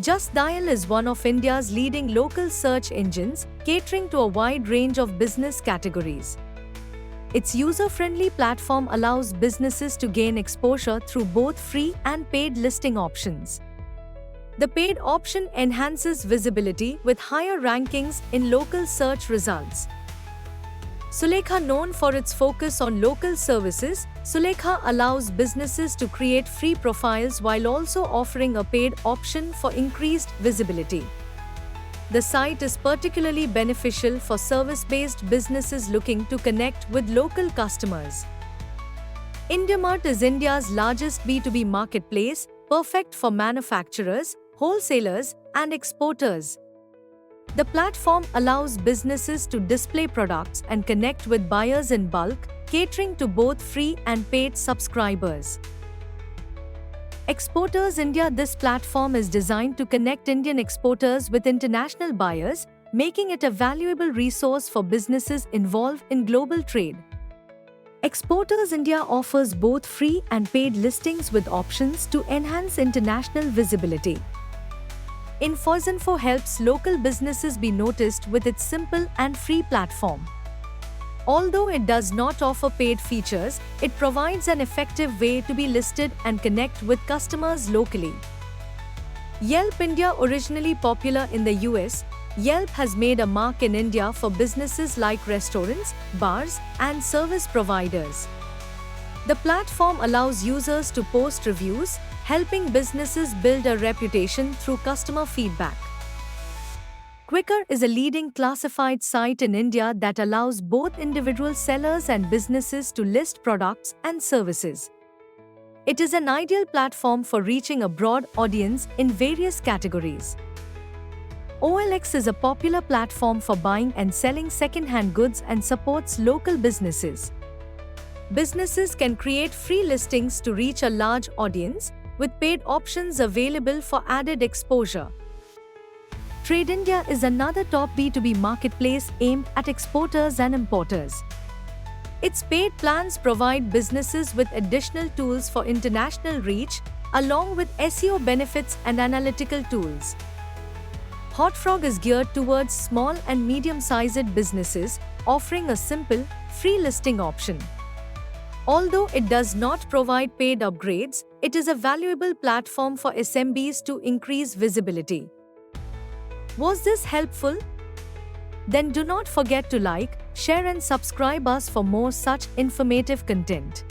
Just Dial is one of India's leading local search engines, catering to a wide range of business categories. Its user-friendly platform allows businesses to gain exposure through both free and paid listing options. The paid option enhances visibility with higher rankings in local search results. Sulekha, known for its focus on local services, Sulekha allows businesses to create free profiles while also offering a paid option for increased visibility. The site is particularly beneficial for service-based businesses looking to connect with local customers. IndiaMart is India's largest B2B marketplace, perfect for manufacturers, wholesalers, and exporters. The platform allows businesses to display products and connect with buyers in bulk, catering to both free and paid subscribers. Exporters India. This platform is designed to connect Indian exporters with international buyers, making it a valuable resource for businesses involved in global trade. Exporters India offers both free and paid listings with options to enhance international visibility. Infozinfo helps local businesses be noticed with its simple and free platform. Although it does not offer paid features, it provides an effective way to be listed and connect with customers locally. Yelp India. Originally popular in the US, Yelp has made a mark in India for businesses like restaurants, bars, and service providers. The platform allows users to post reviews, helping businesses build a reputation through customer feedback. Quikr is a leading classified site in India that allows both individual sellers and businesses to list products and services. It is an ideal platform for reaching a broad audience in various categories. OLX is a popular platform for buying and selling second-hand goods and supports local businesses. Businesses can create free listings to reach a large audience, with paid options available for added exposure. Trade India is another top B2B marketplace aimed at exporters and importers. Its paid plans provide businesses with additional tools for international reach, along with SEO benefits and analytical tools. Hotfrog is geared towards small and medium-sized businesses, offering a simple, free listing option. Although it does not provide paid upgrades, it is a valuable platform for SMBs to increase visibility. Was this helpful? Then do not forget to like, share and subscribe us for more such informative content.